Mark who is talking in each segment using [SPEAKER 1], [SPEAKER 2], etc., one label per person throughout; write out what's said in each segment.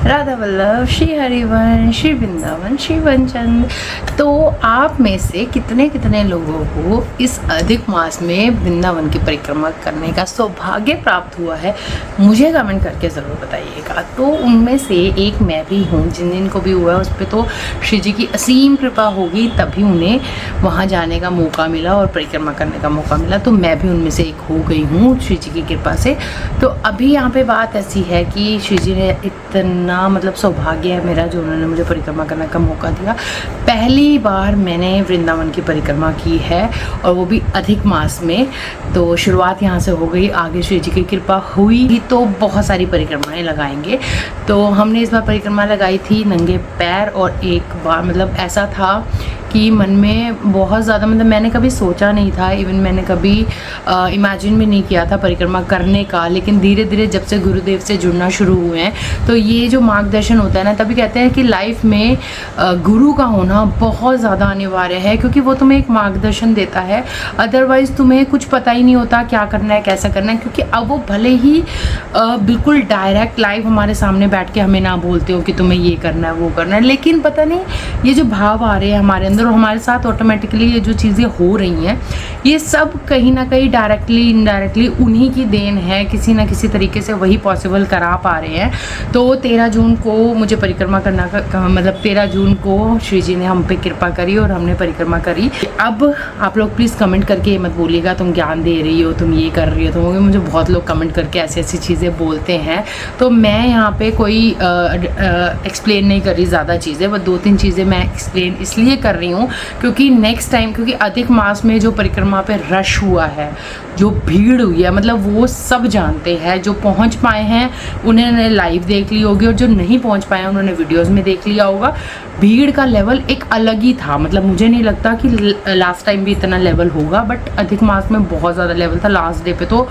[SPEAKER 1] राधा वल्लभ, श्री हरिवंश, श्री वृंदावन, श्री वंचन। तो आप में से कितने कितने लोगों को इस अधिक मास में वृंदावन की परिक्रमा करने का सौभाग्य प्राप्त हुआ है, मुझे कमेंट करके ज़रूर बताइएगा। तो उनमें से एक मैं भी हूँ। जिन जिन को भी हुआ है उस पर तो श्री जी की असीम कृपा होगी, तभी उन्हें वहाँ जाने का मौका मिला और परिक्रमा करने का मौका मिला। तो मैं भी उनमें से एक हो गई हूँ श्री जी की कृपा से। तो अभी यहाँ पे बात ऐसी है कि श्री जी ने इतना मतलब सौभाग्य है मेरा जो उन्होंने मुझे परिक्रमा करने का मौका दिया। पहली बार मैंने वृंदावन की परिक्रमा की है और वो भी अधिक मास में। तो शुरुआत यहाँ से हो गई, आगे श्री जी की कृपा हुई तो बहुत सारी परिक्रमाएं लगाएंगे। तो हमने इस बार परिक्रमा लगाई थी नंगे पैर, और एक बार मतलब ऐसा था कि मन में बहुत ज़्यादा मतलब मैंने कभी सोचा नहीं था, इवन मैंने कभी इमेजिन भी नहीं किया था परिक्रमा करने का। लेकिन धीरे धीरे जब से गुरुदेव से जुड़ना शुरू हुए हैं तो ये जो मार्गदर्शन होता है ना, तभी कहते हैं कि लाइफ में गुरु का होना बहुत ज़्यादा अनिवार्य है, क्योंकि वो तुम्हें एक मार्गदर्शन देता है। अदरवाइज़ तुम्हें कुछ पता ही नहीं होता क्या करना है कैसा करना है, क्योंकि अब वो भले ही बिल्कुल डायरेक्ट लाइव हमारे सामने बैठ के हमें ना बोलते हो कि तुम्हें ये करना है वो करना है, लेकिन पता नहीं ये जो भाव आ रहे हैं हमारे अंदर और हमारे साथ ऑटोमेटिकली ये जो चीज़ें हो रही हैं, ये सब कहीं ना कहीं डायरेक्टली इनडायरेक्टली उन्हीं की देन है। किसी ना किसी तरीके से वही पॉसिबल करा पा रहे हैं। तो 13 जून को मुझे परिक्रमा करना का मतलब 13 जून को श्री जी ने हम पे कृपा करी और हमने परिक्रमा करी। अब आप लोग प्लीज़ कमेंट करके ये मत बोलिएगा तुम ज्ञान दे रही हो, तुम ये कर रही हो, तो मुझे बहुत लोग कमेंट करके ऐसी ऐसी चीज़ें बोलते हैं। तो मैं यहाँ पे कोई एक्सप्लेन नहीं कर रही ज़्यादा चीज़ें, बस 2-3 चीज़ें मैं एक्सप्लेन इसलिए कर रही हूँ क्योंकि नेक्स्ट टाइम, क्योंकि अधिक मास में जो परिक्रमा पे रश हुआ है, जो भीड़ हुई है, मतलब वो सब जानते हैं। जो पहुँच पाए हैं उन्होंने लाइव देख ली होगी और जो नहीं पहुँच पाए हैं उन्होंने वीडियोज़ में देख लिया होगा। भीड़ का लेवल एक अलग ही था, मतलब मुझे नहीं लगता कि लास्ट टाइम भी इतना लेवल होगा, बट अधिक मास में बहुत ज़्यादा लेवल था। लास्ट डे पे तो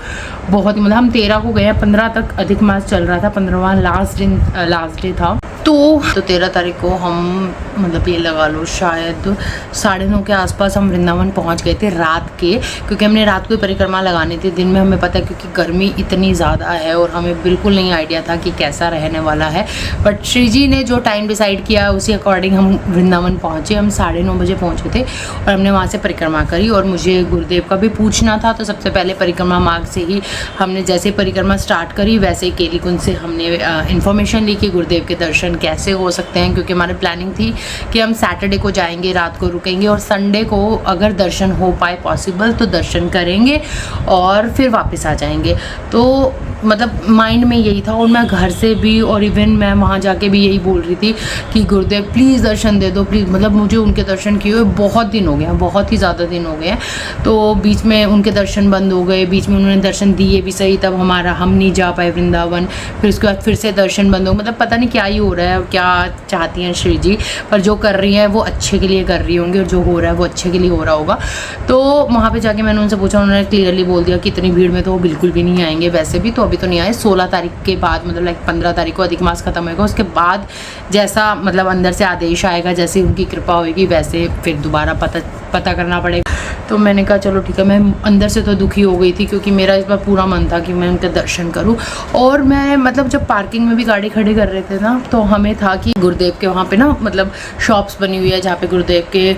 [SPEAKER 1] बहुत ही मतलब हम 13 को गए हैं, 15 तक अधिक मास चल रहा था, 15वां लास्ट डे था। तो 13 तारीख को हम मतलब ये लगा लो शायद 9:30 के आसपास हम वृंदावन पहुंच गए थे रात के, क्योंकि हमने रात को परिक्रमा लगानी थी। दिन में हमें पता है क्योंकि गर्मी इतनी ज़्यादा है और हमें बिल्कुल नहीं आइडिया था कि कैसा रहने वाला है, बट श्री जी ने जो टाइम डिसाइड किया उसी अकॉर्डिंग हम वृंदावन पहुँचे। हम 9:30 बजे पहुँचे थे और हमने वहाँ से परिक्रमा करी। और मुझे गुरुदेव का भी पूछना था, तो सबसे पहले परिक्रमा मार्ग से ही हमने जैसे परिक्रमा स्टार्ट करी वैसे ही केली कुंज से हमने इन्फॉर्मेशन ली कि गुरुदेव के दर्शन कैसे हो सकते हैं, क्योंकि हमारी प्लानिंग थी कि हम सैटरडे को जाएंगे, रात को रुकेंगे और संडे को अगर दर्शन हो पाए पॉसिबल तो दर्शन करेंगे और फिर वापस आ जाएंगे। तो मतलब माइंड में यही था और मैं घर से भी और इवन मैं वहाँ जाके भी यही बोल रही थी कि गुरुदेव प्लीज़ दर्शन दे दो प्लीज़। मतलब मुझे उनके दर्शन किए हुए बहुत दिन हो गए हैं, बहुत ही ज़्यादा दिन हो गए हैं। तो बीच में उनके दर्शन बंद हो गए, बीच में उन्होंने दर्शन दिए भी सही, तब हम नहीं जा पाए वृंदावन। फिर उसके बाद फिर से दर्शन बंद हो, मतलब पता नहीं क्या ही हो रहा है, क्या चाहती हैं श्री जी, पर जो कर रही हैं वो अच्छे के लिए कर रही होंगी और जो हो रहा है वो अच्छे के लिए हो रहा होगा। तो वहाँ पे जाके मैंने उनसे पूछा, उन्होंने क्लियरली बोल दिया कि इतनी भीड़ में तो वो बिल्कुल भी नहीं आएंगे। वैसे भी तो अभी तो नहीं आए, 16 तारीख के बाद मतलब लाइक 15 तारीख को अधिक मास खत्म होगा, उसके बाद जैसा मतलब अंदर से आदेश आएगा, जैसे उनकी कृपा होगी वैसे फिर दोबारा पता करना पड़ेगा। तो मैंने कहा चलो ठीक है। मैं अंदर से तो दुखी हो गई थी क्योंकि मेरा इस बार पूरा मन था कि मैं उनके दर्शन करूं। और मैं मतलब जब पार्किंग में भी गाड़ी खड़ी कर रहे थे ना, तो हमें था कि गुरुदेव के वहाँ पे ना मतलब शॉप्स बनी हुई है जहाँ पे गुरुदेव के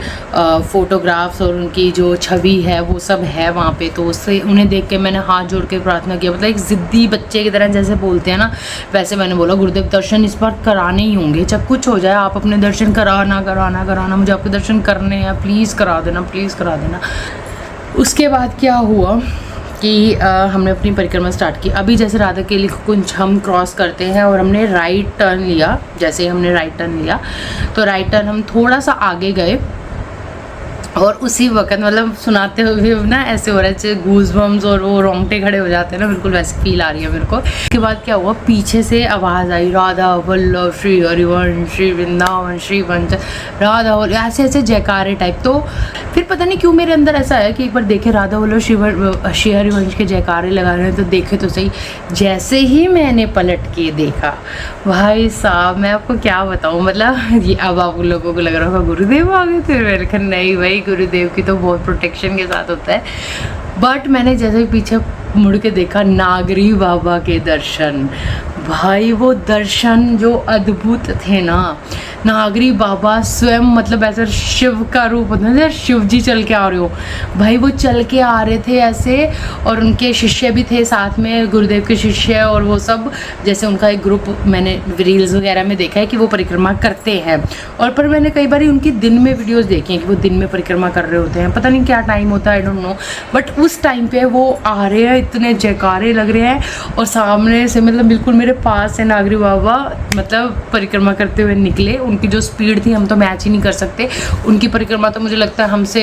[SPEAKER 1] फ़ोटोग्राफ्स और उनकी जो छवि है वो सब है वहाँ पे। तो उससे उन्हें देख के मैंने हाथ जोड़ के प्रार्थना किया, मतलब एक ज़िद्दी बच्चे की तरह जैसे बोलते हैं ना, वैसे मैंने बोला गुरुदेव दर्शन इस बार कराने ही होंगे, चाहे कुछ हो जाए आप अपने दर्शन कराना, मुझे आपके दर्शन करने हैं, प्लीज़ करा देना। उसके बाद क्या हुआ कि हमने अपनी परिक्रमा स्टार्ट की। अभी जैसे राधा केली कुंज हम क्रॉस करते हैं और हमने राइट टर्न लिया, जैसे हमने राइट टर्न लिया तो राइट टर्न हम थोड़ा सा आगे गए और उसी वक्त मतलब सुनाते हुए ना ऐसे हो रहा है गूज बम्स और वो रोंगटे खड़े हो जाते हैं ना, बिल्कुल वैसे फील आ रही है मेरे को। उसके बाद क्या हुआ, पीछे से आवाज़ आई राधा वल्लभ श्री हरिवंश श्री वृंदावन श्री वंचन राधा वल्लभ, ऐसे ऐसे जयकारे टाइप। तो फिर पता नहीं क्यों मेरे अंदर ऐसा है कि एक बार देखे राधा वल्लभ श्री हरिवंश के जयकारे लगा रहे हैं तो देखे तो सही। जैसे ही मैंने पलट के देखा, भाई साहब मैं आपको क्या बताऊँ, मतलब ये अब आप लोगों को लग रहा होगा गुरुदेव आ गए थे। मैंने कहा नहीं भाई, गुरुदेव की तो बहुत प्रोटेक्शन के साथ होता है। बट मैंने जैसे ही पीछे मुड़ के देखा, नागरी बाबा के दर्शन, भाई वो दर्शन जो अद्भुत थे ना, नागरी बाबा स्वयं मतलब ऐसा शिव का रूप होता है, शिव जी चल के आ रहे हो भाई, वो चल के आ रहे थे ऐसे। और उनके शिष्य भी थे साथ में, गुरुदेव के शिष्य, और वो सब जैसे उनका एक ग्रुप मैंने रील्स वगैरह में देखा है कि वो परिक्रमा करते हैं। और पर मैंने कई बार उनकी दिन में वीडियोस देखी हैं कि वो दिन में परिक्रमा कर रहे होते हैं, पता नहीं क्या टाइम होता है, आई डोंट नो, बट उस टाइम पे वो आ रहे हैं, इतने जयकारे लग रहे हैं, और सामने से मतलब बिल्कुल मेरे पास से नागरी बाबा मतलब परिक्रमा करते हुए निकले। उनकी जो स्पीड थी हम तो मैच ही नहीं कर सकते। उनकी परिक्रमा तो मुझे लगता है हमसे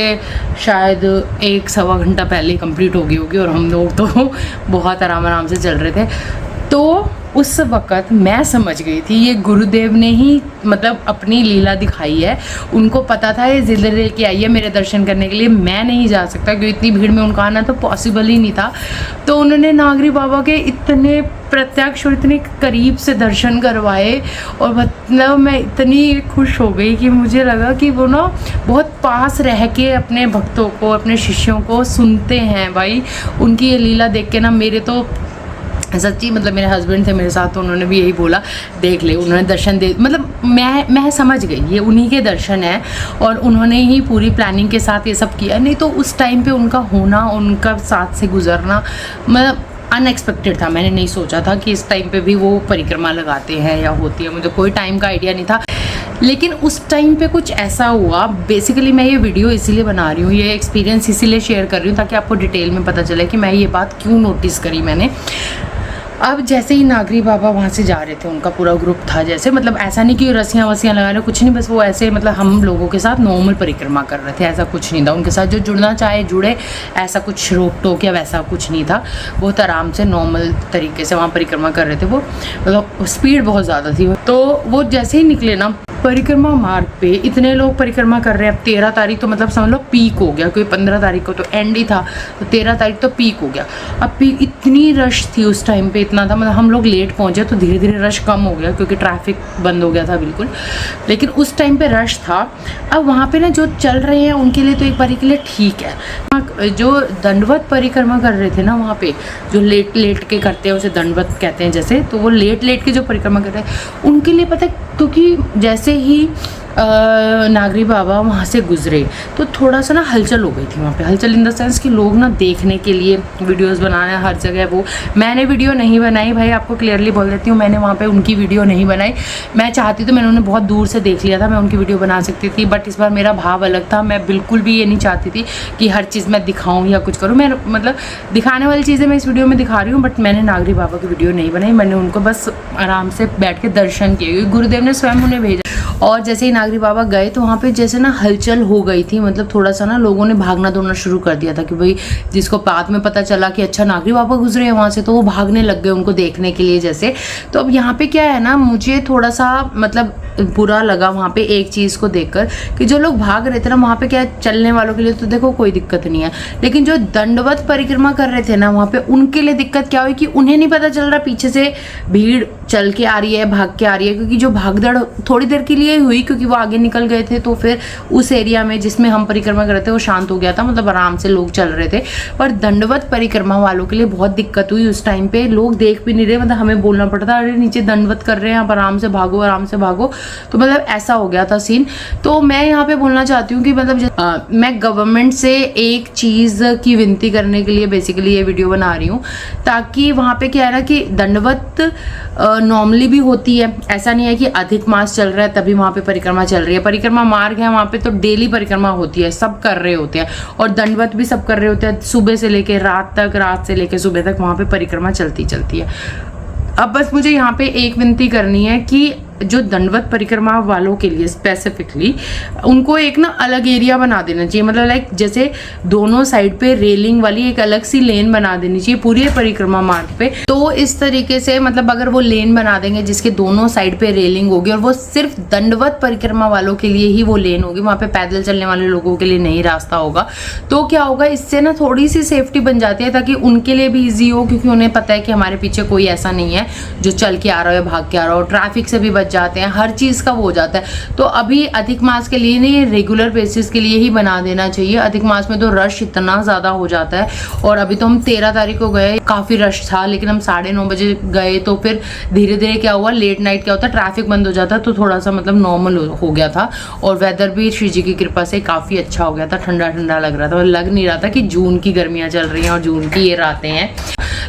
[SPEAKER 1] शायद 1-1.25 घंटा पहले कंप्लीट हो गई होगी, और हम लोग तो बहुत आराम से चल रहे थे। तो उस वक़्त मैं समझ गई थी ये गुरुदेव ने ही मतलब अपनी लीला दिखाई है। उनको पता था ये ज़िद लेके आई है मेरे दर्शन करने के लिए, मैं नहीं जा सकता क्योंकि इतनी भीड़ में उनका आना तो पॉसिबल ही नहीं था। तो उन्होंने नागरी बाबा के इतने प्रत्यक्ष और इतने करीब से दर्शन करवाए, और मतलब मैं इतनी खुश हो गई कि मुझे लगा कि वो ना बहुत पास रह के अपने भक्तों को, अपने शिष्यों को सुनते हैं भाई। उनकी ये लीला देख के ना मेरे तो सच्ची मतलब मेरे हस्बैंड थे मेरे साथ, तो उन्होंने भी यही बोला देख ले, उन्होंने दर्शन दे मतलब मैं समझ गई ये उन्हीं के दर्शन है, और उन्होंने ही पूरी प्लानिंग के साथ ये सब किया। नहीं तो उस टाइम पे उनका होना, उनका साथ से गुजरना मतलब अनएक्सपेक्टेड था। मैंने नहीं सोचा था कि इस टाइम पे भी वो परिक्रमा लगाते हैं या होती है, मुझे कोई टाइम का आइडिया नहीं था। लेकिन उस टाइम पे कुछ ऐसा हुआ, बेसिकली मैं ये वीडियो इसीलिए बना रही हूँ, ये एक्सपीरियंस इसीलिए शेयर कर रही हूँ ताकि आपको डिटेल में पता चले कि मैं ये बात क्यों नोटिस करी मैंने। अब जैसे ही नागरी बाबा वहाँ से जा रहे थे, उनका पूरा ग्रुप था, जैसे मतलब ऐसा नहीं कि रस्सियाँ वस्सियाँ लगा रहे, कुछ नहीं, बस वो ऐसे मतलब हम लोगों के साथ नॉर्मल परिक्रमा कर रहे थे, ऐसा कुछ नहीं था। उनके साथ जो जुड़ना चाहे जुड़े, ऐसा कुछ रोक टोक या वैसा कुछ नहीं था। बहुत आराम से नॉर्मल तरीके से वहाँ परिक्रमा कर रहे थे। वो मतलब स्पीड बहुत ज़्यादा थी। तो वो जैसे ही निकले ना परिक्रमा मार्ग पे, इतने लोग परिक्रमा कर रहे हैं। अब 13 तारीख तो मतलब समझ लो पीक हो गया, क्योंकि 15 तारीख को तो एंड ही था, तो 13 तारीख तो पीक हो गया। अब पीक इतनी रश थी उस टाइम पे, इतना था मतलब हम लोग लेट पहुंचे तो धीरे धीरे रश कम हो गया क्योंकि ट्रैफिक बंद हो गया था बिल्कुल, लेकिन उस टाइम पे रश था। अब वहाँ पे ना जो चल रहे हैं उनके लिए तो एक बारी के लिए ठीक है। जो दंडवत परिक्रमा कर रहे थे ना वहाँ पे, जो लेट लेट के करते हैं उसे दंडवत कहते हैं जैसे, तो वो लेट लेट के जो परिक्रमा कर रहे हैं उनके लिए पता है, क्योंकि जैसे ही नागरी बाबा वहाँ से गुजरे तो थोड़ा सा ना हलचल हो गई थी वहाँ पे। हलचल इन द सेंस कि लोग ना देखने के लिए वीडियोस बनाना हर जगह। वो मैंने वीडियो नहीं बनाई भाई, आपको क्लियरली बोल देती हूँ, मैंने वहाँ पे उनकी वीडियो नहीं बनाई। मैं चाहती तो मैंने उन्हें बहुत दूर से देख लिया था, मैं उनकी वीडियो बना सकती थी, बट इस बार मेरा भाव अलग था। मैं बिल्कुल भी ये नहीं चाहती थी कि हर चीज़ मैं दिखाऊँ या कुछ करूँ। मैं मतलब दिखाने वाली चीज़ें मैं इस वीडियो में दिखा रही हूँ, बट मैंने नागरी बाबा की वीडियो नहीं बनाई। मैंने उनको बस आराम से बैठ के दर्शन किए, क्योंकि गुरुदेव ने स्वयं उन्हें भेजा। और जैसे ही नागरी बाबा गए तो वहाँ पे जैसे ना हलचल हो गई थी, मतलब थोड़ा सा ना लोगों ने भागना दौड़ना शुरू कर दिया था कि भाई जिसको बाद में पता चला कि अच्छा नागरी बाबा गुजरे हैं वहाँ से, तो वो भागने लग गए उनको देखने के लिए जैसे। तो अब यहाँ पे क्या है ना, मुझे थोड़ा सा मतलब बुरा लगा वहाँ पे एक चीज़ को देखकर कि जो लोग भाग रहे थे ना वहाँ पे, क्या चलने वालों के लिए तो देखो कोई दिक्कत नहीं है, लेकिन जो दंडवत परिक्रमा कर रहे थे ना वहाँ पे, उनके लिए दिक्कत क्या हुई कि उन्हें नहीं पता चल रहा पीछे से भीड़ चल के आ रही है, भाग के आ रही है। क्योंकि जो भागदड़ थोड़ी देर के लिए हुई, क्योंकि वो आगे निकल गए थे, तो फिर उस एरिया में जिसमें हम परिक्रमा कर रहे थे वो शांत हो गया था, मतलब आराम से लोग चल रहे थे। पर दंडवत परिक्रमा वालों के लिए बहुत दिक्कत हुई उस टाइम पे, लोग देख भी नहीं रहे, मतलब हमें बोलना पड़ता अरे नीचे दंडवत कर रहे हैं, आप आराम से भागो, आराम से भागो। तो मतलब ऐसा हो गया था सीन। तो मैं यहाँ पे बोलना चाहती हूँ कि मतलब मैं गवर्नमेंट से एक चीज़ की विनती करने के लिए बेसिकली ये वीडियो बना रही हूँ, ताकि वहाँ पे क्या है ना कि दंडवत नॉर्मली भी होती है, ऐसा नहीं है कि अधिक मास चल रहा है तभी वहाँ पे परिक्रमा चल रही है। परिक्रमा मार्ग है वहाँ पे तो डेली परिक्रमा होती है, सब कर रहे होते हैं, और दंडवत भी सब कर रहे होते हैं, सुबह से लेके रात तक, रात से लेके सुबह तक वहाँ पे परिक्रमा चलती है। अब बस मुझे यहाँ पे एक विनती करनी है कि जो दंडवत परिक्रमा वालों के लिए स्पेसिफिकली उनको एक ना अलग एरिया बना देना चाहिए, मतलब लाइक जैसे दोनों साइड पे रेलिंग वाली एक अलग सी लेन बना देनी चाहिए पूरी परिक्रमा मार्ग पे। तो इस तरीके से मतलब अगर वो लेन बना देंगे जिसके दोनों साइड पे रेलिंग होगी, और वो सिर्फ दंडवत परिक्रमा वालों के लिए ही वो लेन होगी, वहाँ पे पैदल चलने वाले लोगों के लिए नहीं रास्ता होगा। तो क्या होगा, इससे ना थोड़ी सी सेफ्टी बन जाती है ताकि उनके लिए भी ईजी हो, क्योंकि उन्हें पता है कि हमारे पीछे कोई ऐसा नहीं है जो चल के आ रहा हो या भाग के आ रहा हो, ट्रैफिक से भी बच बच जाते हैं, हर चीज़ का वो हो जाता है। तो अभी अधिक मास के लिए नहीं, रेगुलर बेसिस के लिए ही बना देना चाहिए। अधिक मास में तो रश इतना ज़्यादा हो जाता है, और अभी तो हम 13 तारीख को गए, काफ़ी रश था, लेकिन हम 9:30 बजे गए तो फिर धीरे धीरे क्या हुआ, लेट नाइट क्या होता है, ट्रैफिक बंद हो जाता है, तो थोड़ा सा मतलब नॉर्मल हो गया था। और वेदर भी श्री जी की कृपा से काफ़ी अच्छा हो गया था, ठंडा ठंडा लग रहा था, और लग नहीं रहा था कि जून की गर्मियाँ चल रही हैं और जून की ये रातें हैं।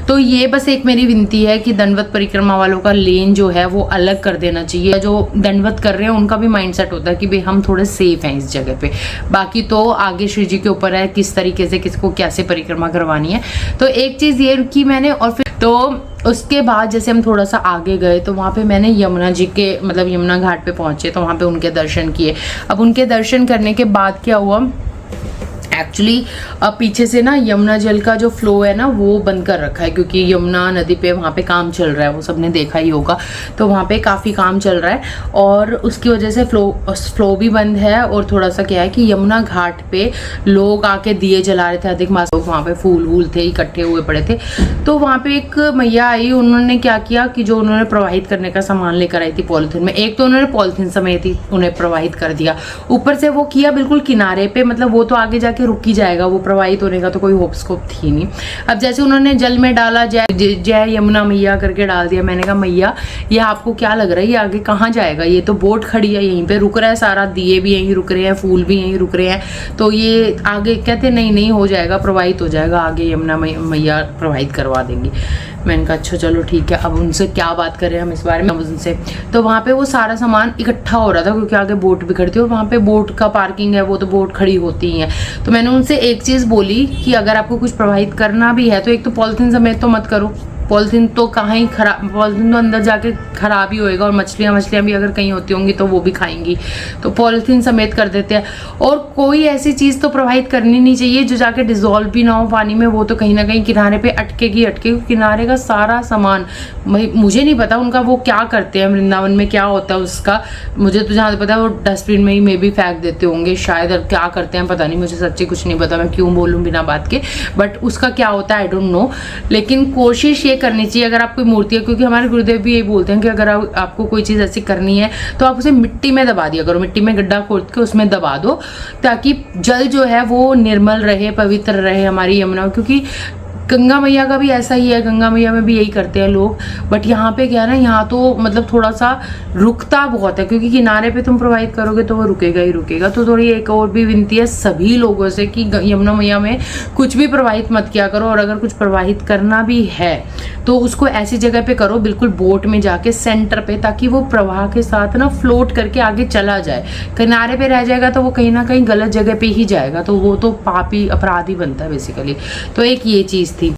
[SPEAKER 1] तो ये बस एक मेरी विनती है कि दंडवत परिक्रमा वालों का लेन जो है वो अलग कर देना चाहिए। जो दंडवत कर रहे हैं उनका भी माइंडसेट होता है कि भाई हम थोड़े सेफ हैं इस जगह पे। बाकी तो आगे श्री जी के ऊपर है किस तरीके से किसको कैसे परिक्रमा करवानी है। तो एक चीज़ ये की मैंने, और फिर तो उसके बाद जैसे हम थोड़ा सा आगे गए तो वहाँ पे मैंने यमुना जी के मतलब यमुना घाट पे पहुँचे, तो वहाँ पे उनके दर्शन किए। अब उनके दर्शन करने के बाद क्या हुआ, एक्चुअली पीछे से ना यमुना जल का जो फ्लो है ना वो बंद कर रखा है, क्योंकि यमुना नदी पे वहाँ पे काम चल रहा है, वो सबने देखा ही होगा। तो वहाँ पे काफ़ी काम चल रहा है और उसकी वजह से फ्लो भी बंद है। और थोड़ा सा क्या है कि यमुना घाट पे लोग आके दिए जला रहे थे, अधिक मास लोग वहाँ पे फूल वूल थे इकट्ठे हुए पड़े थे। तो वहाँ पे एक मैया आई, उन्होंने क्या किया कि जो उन्होंने प्रवाहित करने का सामान लेकर आई थी पॉलीथीन में, एक तो उन्होंने पॉलीथीन समेत ही उन्हें प्रवाहित कर दिया, ऊपर से वो किया बिल्कुल किनारे पे, मतलब वो तो आगे जाके रुक ही जाएगा, वो प्रवाहित होने का तो कोई होप स्कोप थी नहीं। अब जैसे उन्होंने जल में डाला, जय यमुना मैया करके डाल दिया, मैंने कहा मैया ये आपको क्या लग रहा है, ये आगे कहाँ जाएगा, ये तो बोट खड़ी है यहीं पे रुक रहा है, सारा दिए भी यहीं रुक रहे हैं, फूल भी यहीं रुक रहे हैं, तो ये आगे कहते नहीं हो जाएगा, प्रवाहित हो जाएगा, आगे यमुना मैया प्रवाहित करवा देंगी। मैंने कहा अच्छा चलो ठीक है, अब उनसे क्या बात करें हम इस बारे में उनसे। तो वहाँ पे वो सारा सामान इकट्ठा हो रहा था, क्योंकि आगे बोट भी खड़ी थी और वहाँ पे बोट का पार्किंग है, वो तो बोट खड़ी होती ही है। तो मैंने उनसे एक चीज़ बोली कि अगर आपको कुछ प्रवाहित करना भी है तो एक तो पॉलीथीन समेत तो मत करो, पॉलीथीन तो कहाँ ही खराब, पॉलीथीन तो अंदर जाके खराब ही होएगा, और मछलियाँ भी अगर कहीं होती होंगी तो वो भी खाएंगी, तो पॉलीथीन समेत कर देते हैं। और कोई ऐसी चीज़ तो प्रवाहित करनी नहीं चाहिए जो जाके डिजोल्व भी ना हो पानी में, वो तो कहीं ना कहीं किनारे पे अटकेगी। किनारे का सारा सामान मुझे नहीं पता उनका वो क्या करते हैं, वृंदावन में क्या होता है उसका, मुझे तो जहाँ पता है वो डस्टबिन में ही मे भी फेंक देते होंगे शायद, और क्या करते हैं पता नहीं, मुझे सच्ची कुछ नहीं पता, मैं क्यों बोलूँ बिना बात के, बट उसका क्या होता है आई डोंट नो। लेकिन कोशिश ये करनी चाहिए अगर आप कोई मूर्ति है, क्योंकि हमारे गुरुदेव भी यही बोलते हैं कि अगर आपको कोई चीज़ ऐसी करनी है तो आप उसे मिट्टी में दबा दिया करो, मिट्टी में गड्ढा खोद के उसमें दबा दो, ताकि जल जो है वो निर्मल रहे, पवित्र रहे हमारी यमुना। क्योंकि गंगा मैया का भी ऐसा ही है, गंगा मैया में भी यही करते हैं लोग, बट यहाँ पे क्या है ना, यहाँ तो मतलब थोड़ा सा रुकता बहुत है, क्योंकि किनारे पे तुम प्रवाहित करोगे तो वो रुकेगा ही रुकेगा। तो थोड़ी एक और भी विनती है सभी लोगों से कि यमुना मैया में कुछ भी प्रवाहित मत किया करो, और अगर कुछ प्रवाहित करना भी है तो उसको ऐसी जगह पे करो बिल्कुल बोट में जाके सेंटर पे, ताकि वो प्रवाह के साथ ना फ्लोट करके आगे चला जाए। किनारे पे रह जाएगा तो वो कहीं ना कहीं गलत जगह पे ही जाएगा, तो वो तो पापी अपराधी बनता है बेसिकली। तो एक ये चीज़ थी।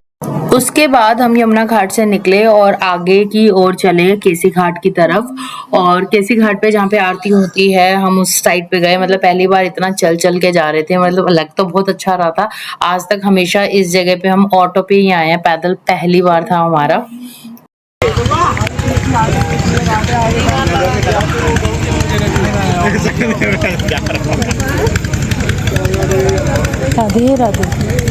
[SPEAKER 1] उसके बाद हम यमुना घाट से निकले और आगे की ओर चले केसी घाट की तरफ, और केसी घाट पे जहाँ पे आरती होती है हम उस साइड पे गए। मतलब पहली बार इतना चल चल के जा रहे थे, मतलब लग तो बहुत अच्छा रहा था। आज तक हमेशा इस जगह पे हम ऑटो पे ही आए हैं, पैदल पहली बार था हमारा। राधे राधे।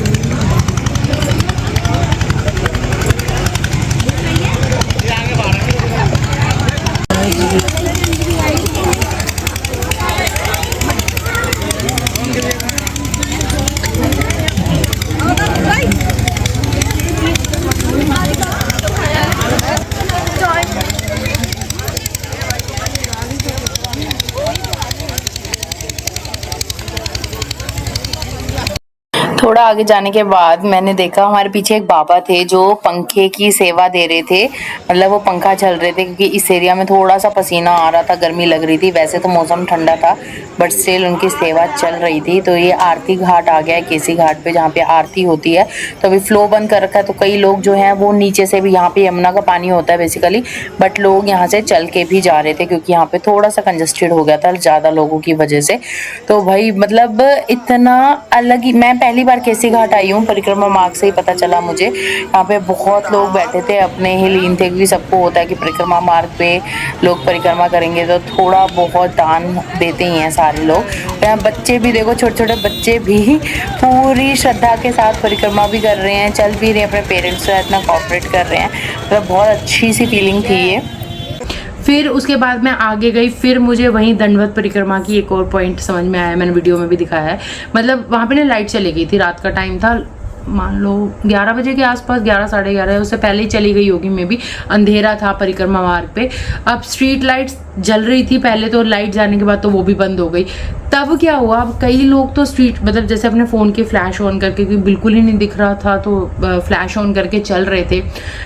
[SPEAKER 1] थोड़ा आगे जाने के बाद मैंने देखा हमारे पीछे एक बाबा थे जो पंखे की सेवा दे रहे थे, मतलब वो पंखा चल रहे थे, क्योंकि इस एरिया में थोड़ा सा पसीना आ रहा था, गर्मी लग रही थी। वैसे तो मौसम ठंडा था बट स्टिल उनकी सेवा चल रही थी। तो ये आरती घाट आ गया है केसी घाट पे, जहाँ पे आरती होती है। तो अभी फ्लो बंद कर रखा है, तो कई लोग जो हैं वो नीचे से भी, यहाँ पे यमुना का पानी होता है बेसिकली, बट लोग यहाँ से चल के भी जा रहे थे, क्योंकि यहाँ पे थोड़ा सा कंजस्टेड हो गया था ज़्यादा लोगों की वजह से। तो भाई मतलब इतना अलग ही, मैं पहली बार केसी घाट आई हूँ, परिक्रमा मार्ग से ही पता चला मुझे। यहाँ पे बहुत लोग बैठे थे, अपने ही लीन थे, क्योंकि सबको होता है कि परिक्रमा मार्ग पे लोग परिक्रमा करेंगे तो थोड़ा बहुत दान देते ही हैं सारे लोग। यहाँ बच्चे भी देखो, छोटे छोटे बच्चे भी पूरी श्रद्धा के साथ परिक्रमा भी कर रहे हैं, चल भी रहे हैं, अपने पेरेंट्स से इतना कोऑपरेट कर रहे हैं। मतलब बहुत अच्छी सी फीलिंग थी ये। फिर उसके बाद मैं आगे गई, फिर मुझे वहीं दंडवत परिक्रमा की एक और पॉइंट समझ में आया, मैंने वीडियो में भी दिखाया है। मतलब वहाँ पे ना लाइट चली गई थी, रात का टाइम था, मान लो 11 बजे के आसपास, 11 साढ़े 11, उससे पहले ही चली गई होगी, मे बी अंधेरा था परिक्रमा मार्ग पे। अब स्ट्रीट लाइट्स जल रही थी पहले तो, लाइट जाने के बाद तो वो भी बंद हो गई। तब क्या हुआ, अब कई लोग तो स्ट्रीट मतलब जैसे अपने फ़ोन की फ्लैश ऑन करके, क्योंकि बिल्कुल ही नहीं दिख रहा था तो फ्लैश ऑन करके चल रहे थे।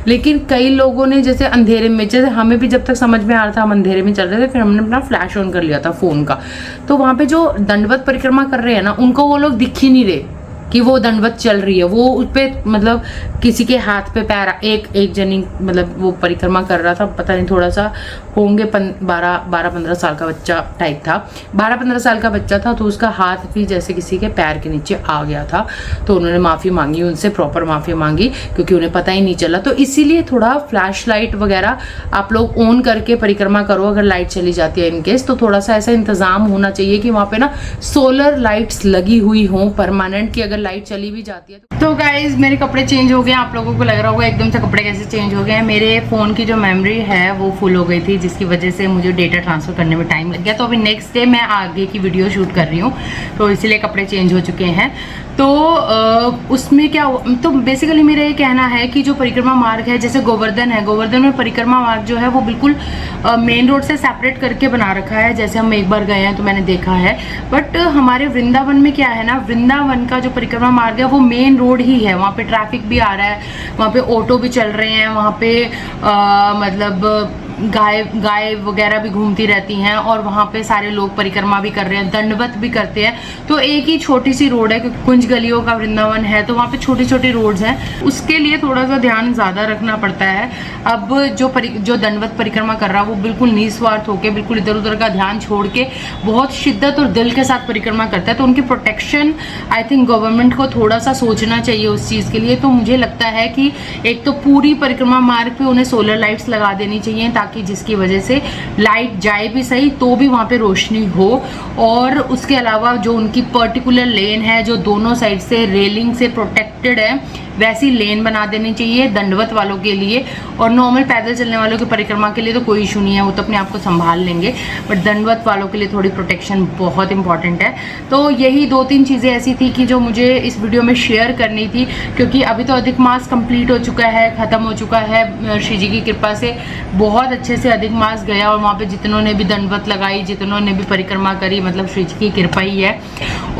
[SPEAKER 1] लेकिन कई लोगों ने जैसे अंधेरे में, जैसे हमें भी जब तक समझ में आ रहा था हम अंधेरे में चल रहे थे, फिर हमने अपना फ्लैश ऑन कर लिया था फ़ोन का। तो वहाँ पे जो दंडवत परिक्रमा कर रहे हैं ना, उनको वो लोग दिख ही नहीं रहे कि वो दंडवत चल रही है। वो उस पे मतलब किसी के हाथ पे पैर, एक जनी मतलब वो परिक्रमा कर रहा था, पता नहीं थोड़ा सा होंगे 12-15 साल का बच्चा टाइप था, 12-15 साल का बच्चा था। तो उसका हाथ भी जैसे किसी के पैर के नीचे आ गया था, तो उन्होंने माफ़ी मांगी उनसे, प्रॉपर माफ़ी मांगी, क्योंकि उन्हें पता ही नहीं चला। तो इसीलिए थोड़ा फ्लैश लाइट वगैरह आप लोग ऑन करके परिक्रमा करो, अगर लाइट चली जाती है इनकेस, तो थोड़ा सा ऐसा इंतज़ाम होना चाहिए कि वहाँ पे ना सोलर लाइट्स लगी हुई हों परमानेंट, की अगर लाइट चली भी जाती है तो। गाइज मेरे कपड़े चेंज हो गए, आप लोगों को लग रहा होगा एकदम से कपड़े कैसे चेंज हो गए हैं। मेरे फ़ोन की जो मेमोरी है वो फुल हो गई थी, जिसकी वजह से मुझे डेटा ट्रांसफ़र करने में टाइम लग गया। तो अभी नेक्स्ट डे मैं आगे की वीडियो शूट कर रही हूँ, तो इसीलिए कपड़े चेंज हो चुके हैं। तो उसमें क्या, तो बेसिकली मेरा ये कहना है कि जो परिक्रमा मार्ग है, जैसे गोवर्धन है, गोवर्धन में परिक्रमा मार्ग जो है वो बिल्कुल मेन रोड से सेपरेट करके बना रखा है। जैसे हम एक बार गए हैं तो मैंने देखा है। बट हमारे वृंदावन में क्या है ना, वृंदावन का जो परिक्रमा मार्ग है वो मेन रोड ही है, वहाँ पे ट्रैफिक भी आ रहा है, वहाँ पे ऑटो भी चल रहे हैं, वहाँ पे मतलब गाय वगैरह भी घूमती रहती हैं, और वहाँ पे सारे लोग परिक्रमा भी कर रहे हैं, दंडवत भी करते हैं। तो एक ही छोटी सी रोड है, क्योंकि कुंज गलियों का वृंदावन है, तो वहाँ पे छोटी छोटी रोड्स हैं, उसके लिए थोड़ा सा ध्यान ज़्यादा रखना पड़ता है। अब जो दंडवत परिक्रमा कर रहा है वो बिल्कुल निस्वार्थ होकर, बिल्कुल इधर उधर का ध्यान छोड़ के बहुत शिद्दत और दिल के साथ परिक्रमा करता है। तो उनकी प्रोटेक्शन आई थिंक गवर्नमेंट को थोड़ा सा सोचना चाहिए उस चीज़ के लिए। तो मुझे लगता है कि एक तो पूरी परिक्रमा मार्ग पे उन्हें सोलर लाइट्स लगा देनी चाहिए, ताकि जिसकी वजह से लाइट जाए भी सही तो भी वहाँ पे रोशनी हो। और उसके अलावा जो उनकी पर्टिकुलर लेन है, जो दोनों साइड से रेलिंग से प्रोटेक्टेड है, वैसी लेन बना देनी चाहिए दंडवत वालों के लिए। और नॉर्मल पैदल चलने वालों की परिक्रमा के लिए तो कोई इशू नहीं है, वो तो अपने आप को संभाल लेंगे, बट दंडवत वालों के लिए थोड़ी प्रोटेक्शन बहुत इंपॉर्टेंट है। तो यही 2-3 चीज़ें ऐसी थी कि जो मुझे इस वीडियो में शेयर करनी थी, क्योंकि अभी तो अधिक मास कंप्लीट हो चुका है, ख़त्म हो चुका है। श्री जी की कृपा से बहुत अच्छे से अधिक मास गया, और वहाँ पर जितनों ने भी दंडवत लगाई, जितनों ने भी परिक्रमा करी, मतलब श्री जी की कृपा ही है।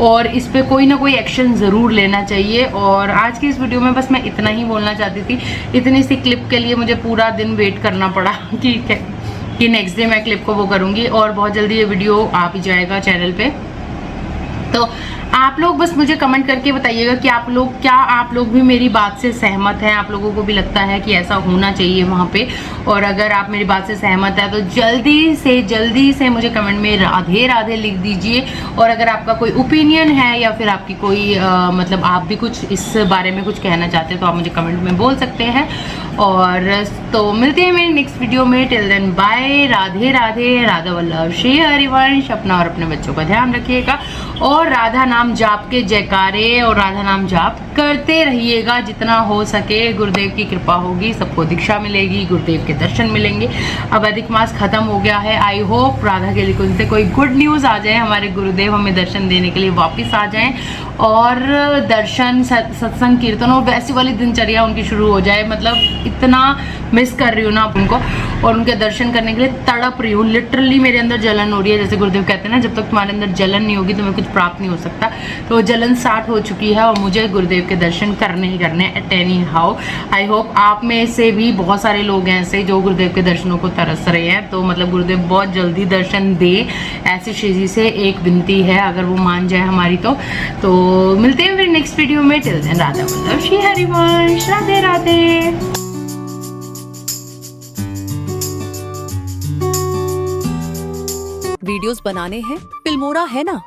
[SPEAKER 1] और इस पर कोई ना कोई एक्शन ज़रूर लेना चाहिए। और आज की इस वीडियो में बस मैं इतना ही बोलना चाहती थी। इतनी सी क्लिप के लिए मुझे पूरा दिन वेट करना पड़ा कि नेक्स्ट डे मैं क्लिप को वो करूँगी, और बहुत जल्दी ये वीडियो आ भी जाएगा चैनल पे। तो आप लोग बस मुझे कमेंट करके बताइएगा कि आप लोग भी मेरी बात से सहमत हैं, आप लोगों को भी लगता है कि ऐसा होना चाहिए वहाँ पे। और अगर आप मेरी बात से सहमत है तो जल्दी से मुझे कमेंट में राधे राधे लिख दीजिए। और अगर आपका कोई ओपिनियन है, या फिर आपकी कोई मतलब आप भी कुछ इस बारे में कुछ कहना चाहते हैं, तो आप मुझे कमेंट में बोल सकते हैं। और तो मिलते हैं मेरी नेक्स्ट वीडियो में। Till then bye, Radhe Radhe, Radha Vallabh Shri Harivansh. अपना और अपने बच्चों का ध्यान रखिएगा, और राधा नाम जाप के जयकारे और राधा नाम जाप करते रहिएगा जितना हो सके। गुरुदेव की कृपा होगी, सबको दीक्षा मिलेगी, गुरुदेव के दर्शन मिलेंगे। अब अधिक मास खत्म हो गया है, आई होप राधा के लिए से कोई गुड न्यूज़ आ जाए, हमारे गुरुदेव हमें दर्शन देने के लिए वापस आ जाएं, और दर्शन सत्संग कीर्तन और वैसी वाली दिनचर्या उनकी शुरू हो जाए। मतलब इतना मिस कर रही हूँ ना उनको, और उनके दर्शन करने के लिए तड़प रही हूँ। लिटरली मेरे अंदर जलन हो रही है, जैसे गुरुदेव कहते हैं ना, जब तक तुम्हारे अंदर जलन नहीं होगी तुम्हें कुछ प्राप्त नहीं हो सकता। तो जलन स्टार्ट हो चुकी है, और मुझे गुरुदेव के दर्शन करने ही करने at any how. I hope आप में से भी बहुत सारे लोग हैं ऐसे जो गुरुदेव के दर्शनों को तरस रहे हैं। तो मतलब गुरुदेव बहुत जल्दी दर्शन दे, ऐसी श्री से एक विनती है, अगर वो मान जाए हमारी तो मिलते हैं फिर नेक्स्ट वीडियो में। Till then Radha Vallabh Shri Harivansh, Radhe Radhe.
[SPEAKER 2] Videos बनाने हैं, फिल्मोरा है ना।